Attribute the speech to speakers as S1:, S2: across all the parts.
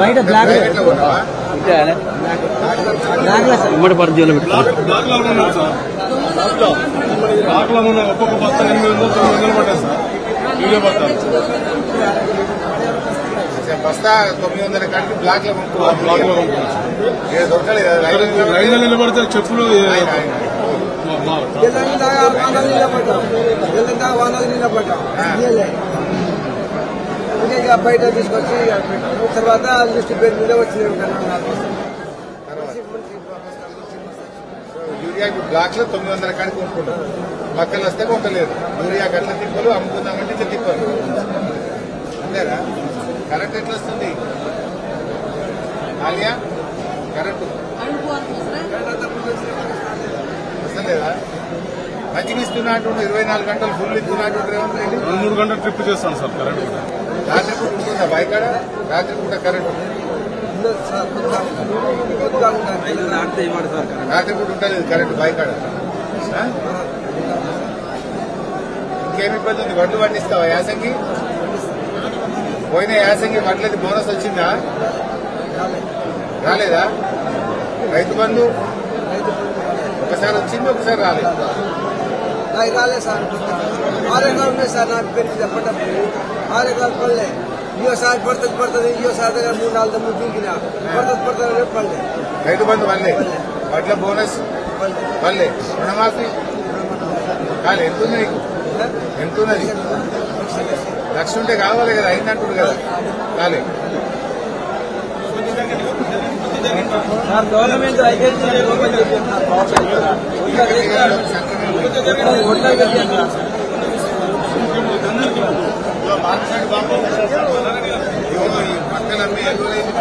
S1: బయట బ్లాక్ ఉమ్మడి పరిధిలో
S2: ఒక్కొక్క బస్తా 800-900 పడ్డాయి సార్. వీడియో
S3: బస్తా 900 కాడికి బ్లాక్ లో దొరకలేదు.
S2: రైల్లో నిలబడితే చెప్పులు
S1: బయట తీసుకొచ్చి తర్వాత లిస్ట్ పేరు మీద వచ్చింది.
S3: యూరియాకి బ్లాక్ లో 900 కాడికి కొనుక్కుంటారు. పక్కన వస్తే కొంటలేదు. యూరియా గట్ల తిప్పలు అమ్ముకుందామంటే ఇట్లా తిప్పారు. అంతేరా? కరెంట్ ఎట్లా వస్తుంది ఆలియా? కరెంటు వస్తలేదా? మంచిగా ఇస్తున్నా అంటుండ్రు. 24 గంటలు ఫుల్ ఇస్తున్నా అంటుండ్రు.
S2: 2-3 గంటలు ట్రిప్ చేస్తాను సార్ కరెంట్ కూడా.
S3: రాత్రి పూట ఉంటుందా బైకాడ? రాత్రి పూట కరెంట్ రాత్రి పూట ఉంటుంది కరెంట్ బైకాడ. ఇంకేమి ఇబ్బంది ఉంది? వడ్లు పండిస్తావా యాసంగి? పోయిన యాసంగి వడ్లది బోనస్ వచ్చిందా? రాలేదా? రైతు బంధు ఒకసారి వచ్చింది, ఒకసారి రాలేదు.
S1: రాలేదు సార్. 6 ఎకరాలు ఉన్నాయి సార్. నాకు పేరు చెప్పండి. 6 ఎకరాలు పడలే. ఇంకోసారి పడుతుంది. ఇంకోసారి 3-4 తమ్ముడు దిగినా పడుతుంది పడలే.
S3: రైతు బంధు వల్లే, వడ్ల బోనస్ వల్లే, రుణమాఫీ కాలే. ఎంతున్నది? ఎంతున్నది? 1,00,000 ఉంటే కావాలి కదా. అయిందంటుంది కదా. కాలే.
S1: గవర్నమెంట్
S3: పక్కనమ్మి ఇవ్వడానికి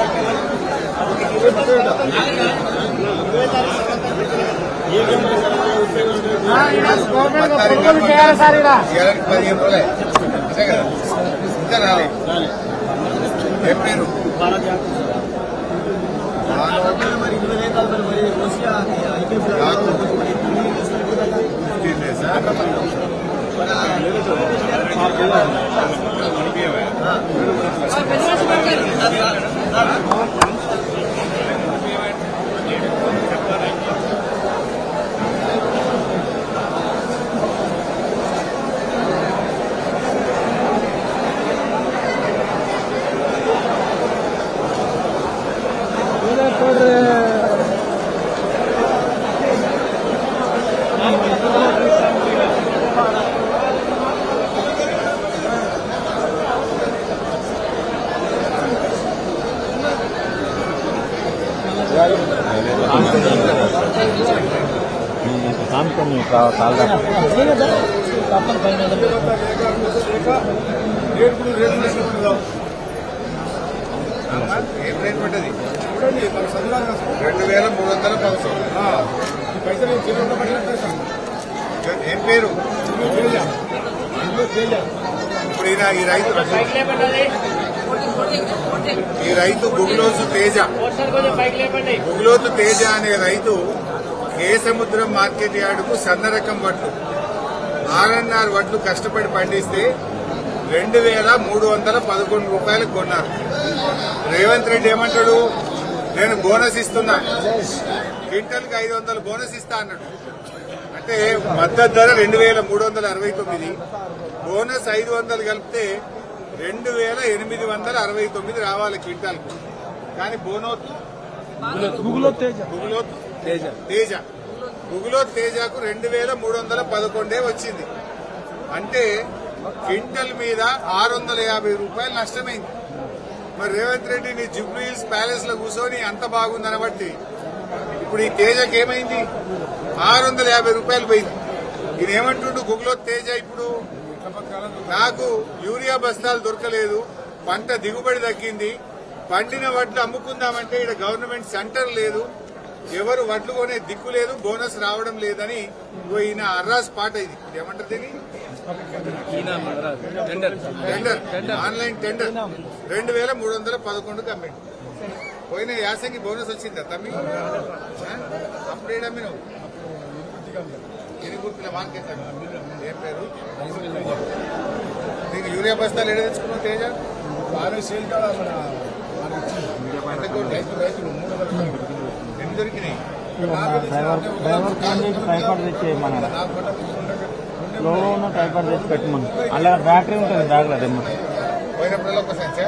S3: 15 రోజులే అంతే కదా. ఇంకా రాలేదు. ఏం పేరు? 15 days.
S4: काम करने का साल का
S3: ఏం రేట్ పడ్డది? 2,311. ఏం పేరు? ఇప్పుడు ఈ రైతు గుగులోతు తేజ అనే రైతు కేసముద్రం మార్కెట్ యార్డుకు సన్న రకం వడ్లు ఆర్ఎన్ఆర్ వడ్లు కష్టపడి పండిస్తే 2,311 రూపాయలకు కొన్నారు. రేవంత్ రెడ్డి ఏమంటాడు? నేను బోనస్ ఇస్తున్నా, క్వింటల్కి 500 బోనస్ ఇస్తా అన్నాడు. అంటే మద్దతు ధర 2,369, బోనస్ 500 కలిపితే 2,869 రావాలి క్వింటాల్కు. కానీ గుగులోత్ తేజకు 2,311 వచ్చింది. అంటే క్వింటల్ మీద 650 రూపాయలు నష్టమైంది. మరి రేవంత్ రెడ్డి నీ జూబ్లీ హిల్స్ ప్యాలెస్ లో కూర్చొని అంత బాగుందని బట్టి ఇప్పుడు ఈ తేజకి ఏమైంది? 650 రూపాయలు పోయింది. ఈయన ఏమంటుండు గుగులోత్ తేజ? ఇప్పుడు నాకు యూరియా బస్తాలు దొరకలేదు, పంట దిగుబడి తగ్గింది, పండిన వడ్లు అమ్ముకుందామంటే ఇక్కడ గవర్నమెంట్ సెంటర్ లేదు, ఎవరు వడ్లు కొనే దిక్కు లేదు, బోనస్ రావడం లేదని ఈయన అర్రాస్ పాట. ఇది ఏమంటారు దీన్ని? టెండర్, ఆన్లైన్ టెండర్ 2,311 అమ్మిండు. పోయిన యాసంగి బోనస్ వచ్చిందా తమ్మి? అప్పుడేడమ్మి నువ్వు ఇరుగుర్తుల మార్కెట్ ఏం పేరు? నీకు యూరియా బస్తాలు ఏడ తెచ్చుకున్నావు తేజ?
S2: బాగా సేల్ కాదా
S3: ఓన్లీ ఎన్ని దొరికినాయి?
S4: డ్రైవర్ ఫోన్ చేసి ట్రైపాడ్ తెచ్చి మన లోలో ఉన్న ట్రైపాడ్ తెచ్చి పెట్టమను. అలా బ్యాటరీ ఉంటుంది బ్యాగ్లో తెమ్మని.
S3: పోయినప్పుడల్లా ఒక సంచా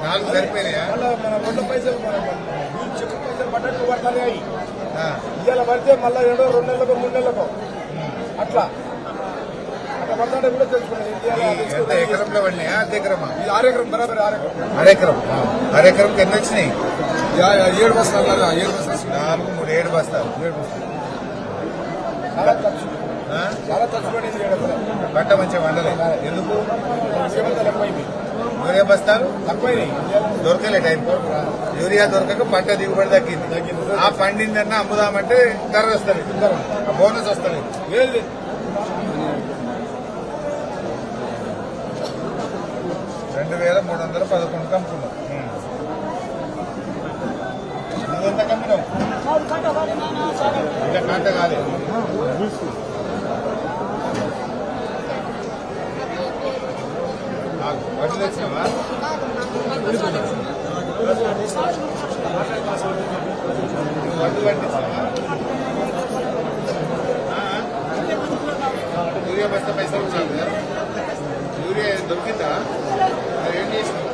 S3: 4 సరిపోయినాయా?
S5: ఇవాళ పడితే మళ్ళీ 2 నెలలకు 3 నెలలకు అట్లా పడతాడే కూడా తెలుసుకున్నాను.
S3: ఎంత ఎకరంలో పడినాయా? అర్ధ ఎకరమా?
S5: ఇది 6 ఎకరం బరాబర్ 6 ఎకరం.
S3: అరెకరం. అరెకరంకి ఎన్ని వచ్చినాయి?
S5: 7 బస్తాలు 7 బస్తాలు
S3: 4, 3, 7 బస్తాలు.
S5: చాలా ఖర్చు
S3: ఆ?
S5: చాలా ఖర్చు పడింది. 7 ఎకరాలు
S3: పంట మంచిగా వండలేదు. ఎందుకు?
S5: సేవంతాలు ఎక్కువైంది.
S3: యూరియా బస్తాలు
S5: తక్కువైనాయి.
S3: దొరకలే టైం. యూరియా దొరకక పంట దిగుబడి తగ్గింది. ఆ పండిందన్నా అమ్ముదామంటే ధర వస్తుంది, ఆ బోనస్ వస్తుంది.
S5: లేదు
S3: 2311 అమ్ముకున్నాం. నువ్వెంత కమ్మినావు? ఇంకా కాంట కాలేదు. వడ్లు తెచ్చినావా? వడ్లు పట్టించావా? యూరియా బస్తా పైసలు వచ్చాను కదా. యూరియా దొరికిందా? మరి ఏం చేసినావు?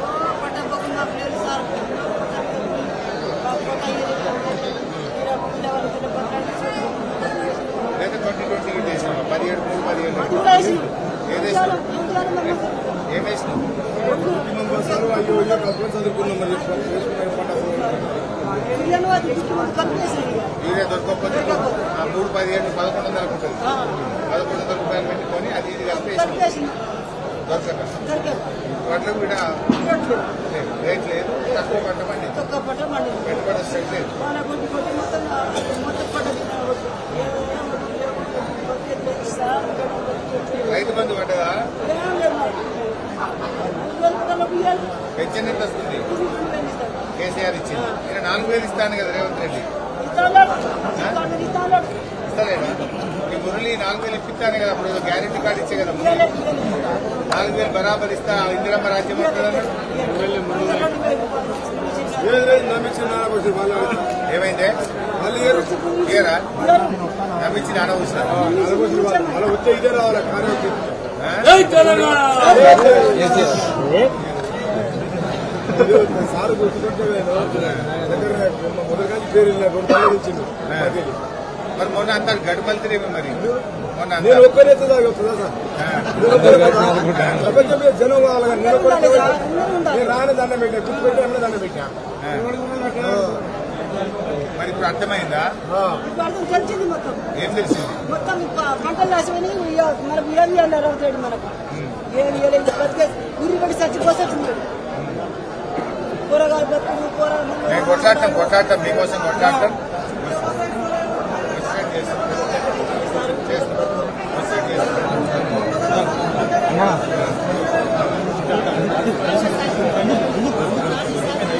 S3: లేదా 2020 చేసినావా? 17, 3, 17 ఏదేసినావు? ఏమేసినావు?
S5: బస్తాలు అయ్యో కప్పులు చదువుకున్నాం. మరి
S3: యూరియా దొరకకపోతే 3, 17, 1100 ఉంటుంది. 1100 రూపాయలు పెట్టుకొని అది ఇది కలిపేసి దొరకక వాటిలో కూడా రేట్ లేదు. తక్కువ పంట పండి పెట్టుబడి సెట్ లేదు. రైతు బంధు పడ్డదా? పెన్షన్ ఎంత వస్తుంది? కేసీఆర్ ఇచ్చింది. నేను 4000 ఇస్తాను కదా రేవంత్ రెడ్డి. ఇస్తలేదా? ఈ మురళి 4000 ఇప్పిస్తాను కదా. అప్పుడు గ్యారెంటీ కార్డు ఇచ్చే కదా. 4000 బరాబర్ ఇస్తా, ఇందిరమ్మ రాజ్యం వస్తుందన్నాడు. ఏమైందే? ఇయరా నమ్మించి నాన్న కూర్చున్నారు.
S5: మళ్ళీ వచ్చే ఇదే రావాలి. సార్ గుర్తుకుంటే మొదటి పేరు 2 పనులు ఇచ్చింది.
S3: మరి మొన్న అంతా గడుపలితేనేమో. మరి మొన్న
S5: నేను ఒక్కరే వస్తుందా సార్? ప్రపంచం మీద జనం కావాలి. నేను రాని దండం పెట్టా, గుర్తు పెట్టి అన్న దండం పెట్టా.
S3: మరి ఇప్పుడు అర్థమైందా?
S6: తెలిసింది మొత్తం.
S3: ఏం తెలిసింది?
S6: మొత్తం పంటలు నాశమని మనకు ఏం చేయాలి అవుతాడు. మనకు ఏం చేయలేదు. బతికే ఊరి పడి చచ్చిపోతుంది. కూరగాయలు బతుకులు
S3: మేము కొట్లాడతాం మీకోసం కొట్లాడతాం.